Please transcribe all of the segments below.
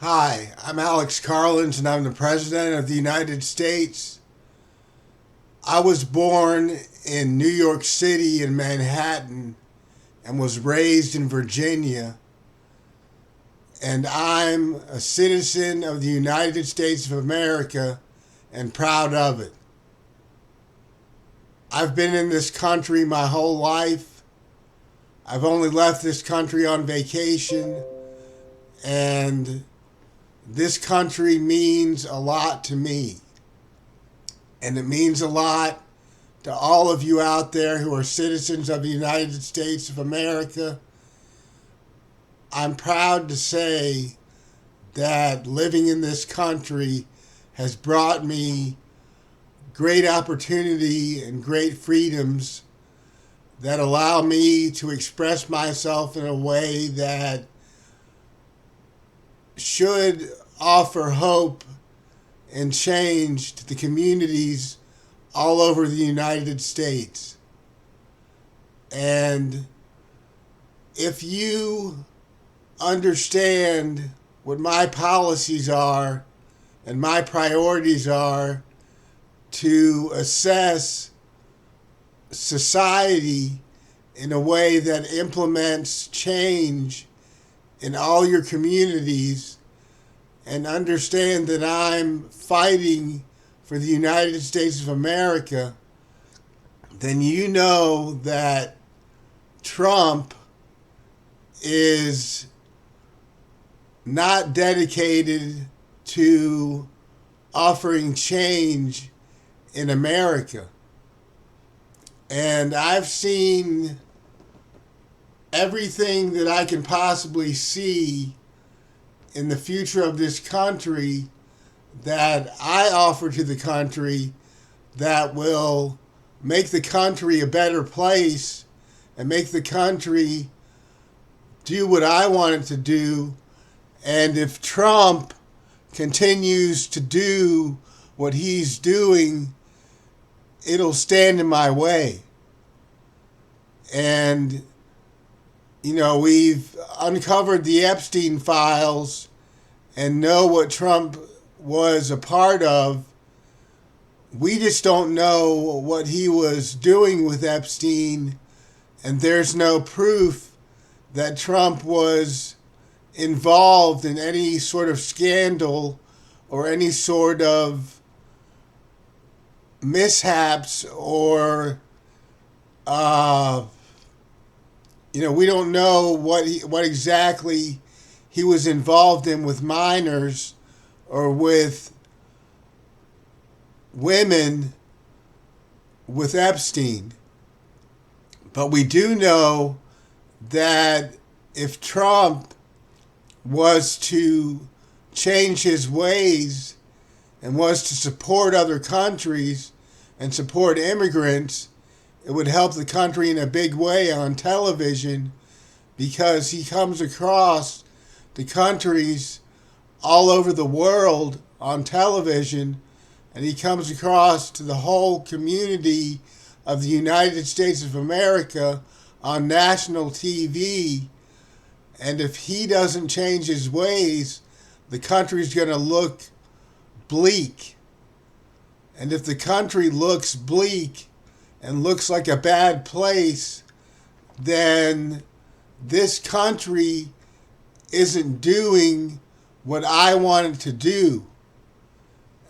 Hi, I'm Alex Karlins and I'm the President of the United States. I was born in New York City in Manhattan and was raised in Virginia. And I'm a citizen of the United States of America and proud of it. I've been in this country my whole life. I've only left this country on vacation, and this country means a lot to me. And it means a lot to all of you out there who are citizens of the United States of America. I'm proud to say that living in this country has brought me great opportunity and great freedoms that allow me to express myself in a way that should offer hope and change to the communities all over the United States. And if you understand what my policies are and my priorities are to assess society in a way that implements change in all your communities, and understand that I'm fighting for the United States of America, then you know that Trump is not dedicated to offering change in America. And I've seen everything that I can possibly see in the future of this country that I offer to the country that will make the country a better place and make the country do what I want it to do. And if Trump continues to do what he's doing, it'll stand in my way. And, we've uncovered the Epstein files and know what Trump was a part of. We just don't know what he was doing with Epstein, and there's no proof that Trump was involved in any sort of scandal or any sort of mishaps or we don't know what exactly he was involved in with minors or with women with Epstein. But we do know that if Trump was to change his ways and was to support other countries and support immigrants, it would help the country in a big way on television, because he comes across the countries all over the world on television, and he comes across to the whole community of the United States of America on national TV. And if he doesn't change his ways, the country's going to look bleak. And if the country looks bleak and looks like a bad place, then this country isn't doing what I want it to do.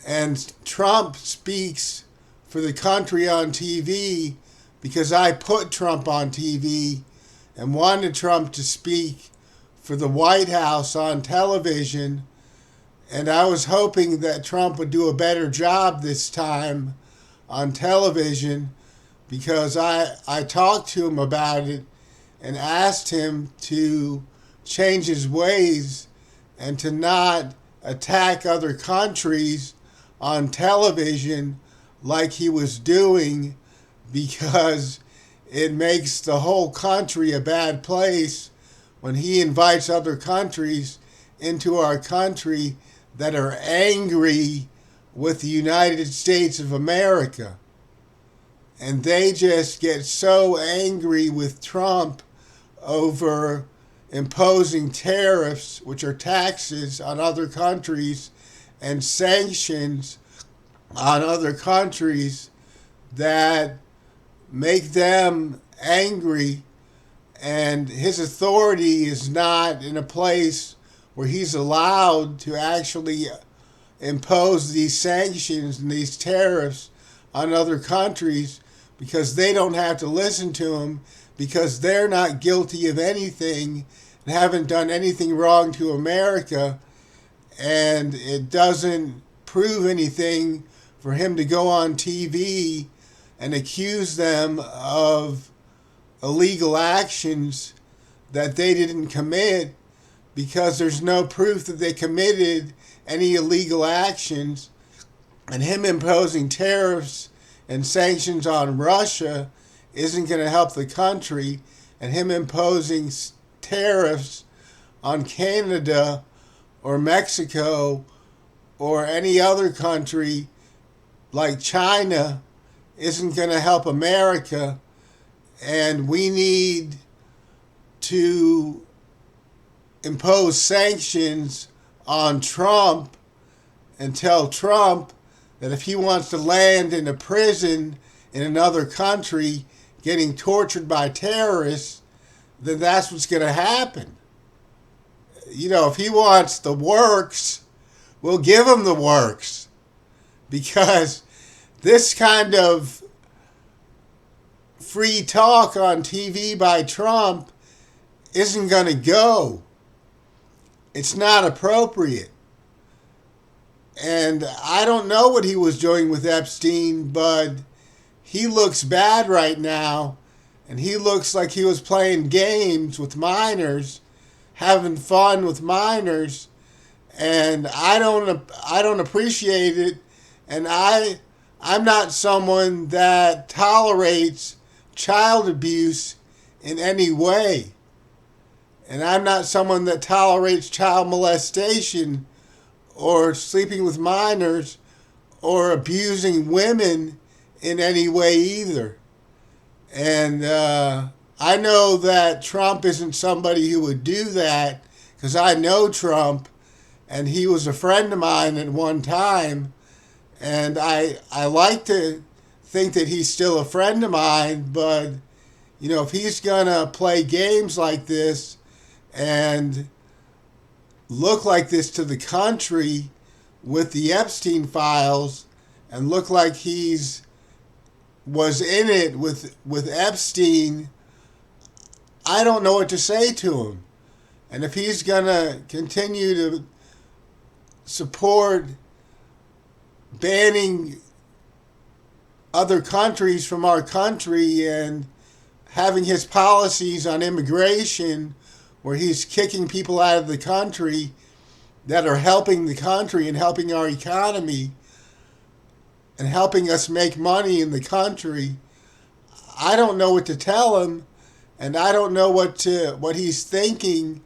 And Trump speaks for the country on TV because I put Trump on TV and wanted Trump to speak for the White House on television. And I was hoping that Trump would do a better job this time on television, because I talked to him about it and asked him to change his ways and to not attack other countries on television like he was doing, because it makes the whole country a bad place when he invites other countries into our country that are angry with the United States of America. And they just get so angry with Trump over imposing tariffs, which are taxes on other countries, and sanctions on other countries that make them angry, and his authority is not in a place where he's allowed to actually impose these sanctions and these tariffs on other countries, because they don't have to listen to him, because they're not guilty of anything and haven't done anything wrong to America, and it doesn't prove anything for him to go on TV and accuse them of illegal actions that they didn't commit, because there's no proof that they committed any illegal actions. And him imposing tariffs and sanctions on Russia isn't going to help the country, and him imposing tariffs on Canada or Mexico or any other country like China isn't going to help America. And we need to impose sanctions on Trump and tell Trump that if he wants to land in a prison in another country getting tortured by terrorists, then that's what's going to happen. You know, if he wants the works, we'll give him the works. Because this kind of free talk on TV by Trump isn't going to go. It's not appropriate. And I don't know what he was doing with Epstein, but he looks bad right now. And he looks like he was playing games with minors, having fun with minors. And I don't appreciate it. And I'm not someone that tolerates child abuse in any way. And I'm not someone that tolerates child molestation or sleeping with minors or abusing women in any way either. And I know that Trump isn't somebody who would do that, because I know Trump, and he was a friend of mine at one time. And I like to think that he's still a friend of mine, but, you know, if he's going to play games like this and look like this to the country with the Epstein files, and look like was in it with Epstein, I don't know what to say to him. And if he's going to continue to support banning other countries from our country and having his policies on immigration where he's kicking people out of the country that are helping the country and helping our economy and helping us make money in the country, I don't know what to tell him, and I don't know what he's thinking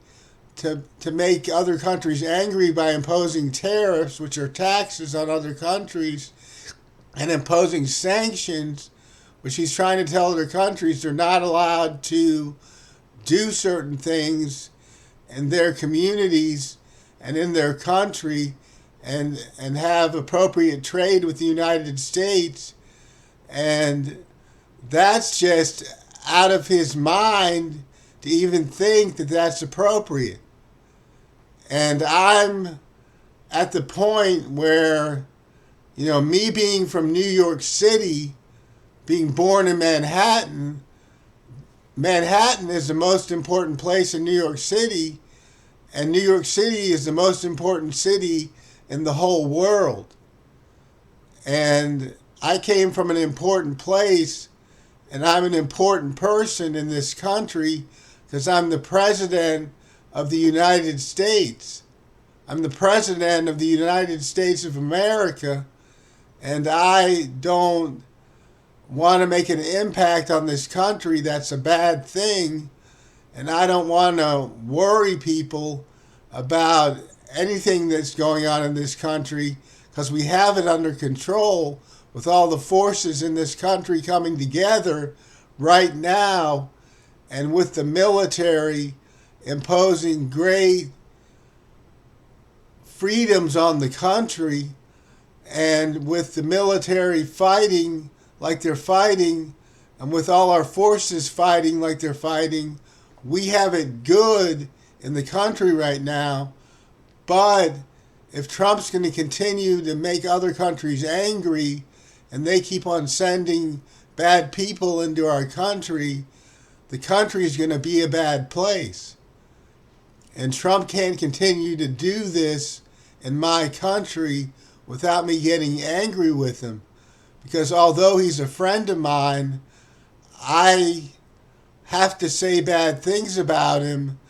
to make other countries angry by imposing tariffs, which are taxes on other countries, and imposing sanctions, which he's trying to tell other countries they're not allowed to do certain things in their communities and in their country, and have appropriate trade with the United States. And that's just out of his mind to even think that that's appropriate. And I'm at the point where, you know, me being from New York City, being born in Manhattan, Manhattan is the most important place in New York City, and New York City is the most important city in the whole world. And I came from an important place, and I'm an important person in this country because I'm the president of the United States. I'm the president of the United States of America, and I don't want to make an impact on this country that's a bad thing, and I don't want to worry people about anything that's going on in this country, because we have it under control with all the forces in this country coming together right now, and with the military imposing great freedoms on the country, and with the military fighting like they're fighting, and with all our forces fighting like they're fighting, we have it good in the country right now. But if Trump's going to continue to make other countries angry and they keep on sending bad people into our country, the country is going to be a bad place. And Trump can't continue to do this in my country without me getting angry with him. Because although he's a friend of mine, I have to say bad things about him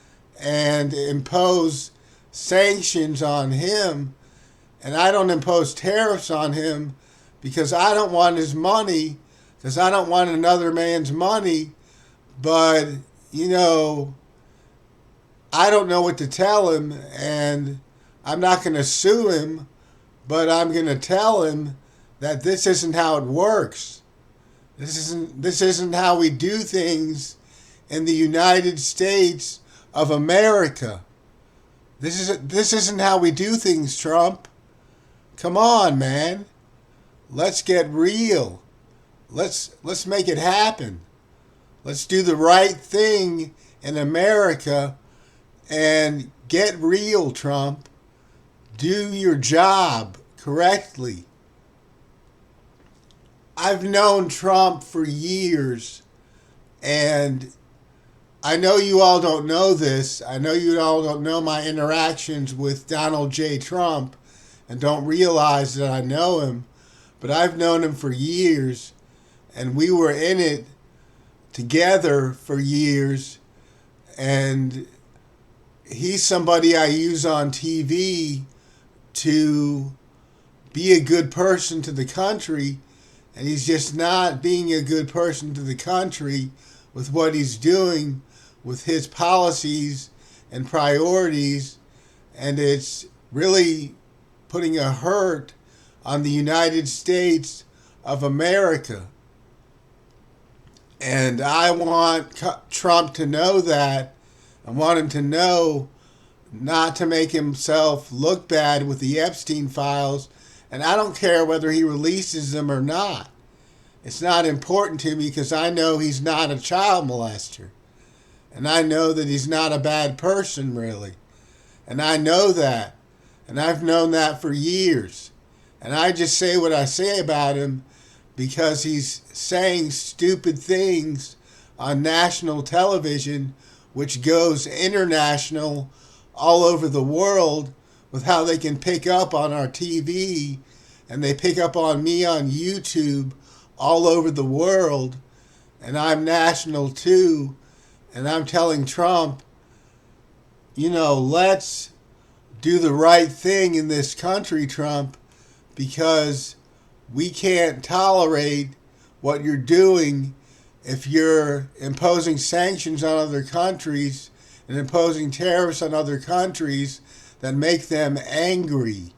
and impose sanctions on him. And I don't impose tariffs on him because I don't want his money, because I don't want another man's money. But, I don't know what to tell him, and I'm not going to sue him, but I'm going to tell him that this isn't how it works. This isn't how we do things in the United States of America. This isn't how we do things, Trump. Come on, man. Let's get real. Let's make it happen. Let's do the right thing in America and get real, Trump. Do your job correctly. I've known Trump for years, and I know you all don't know this. I know you all don't know my interactions with Donald J. Trump and don't realize that I know him, but I've known him for years, and we were in it together for years, and he's somebody I use on TV to be a good person to the country, and he's just not being a good person to the country with what he's doing with his policies and priorities, and it's really putting a hurt on the United States of America. And I want Trump to know that. I want him to know not to make himself look bad with the Epstein files. And I don't care whether he releases them or not. It's not important to me because I know he's not a child molester. And I know that he's not a bad person, really. And I know that. And I've known that for years. And I just say what I say about him because he's saying stupid things on national television, which goes international all over the world with how they can pick up on our TV, and they pick up on me on YouTube all over the world, and I'm national too, and I'm telling Trump, let's do the right thing in this country, Trump, because we can't tolerate what you're doing if you're imposing sanctions on other countries and imposing tariffs on other countries that make them angry.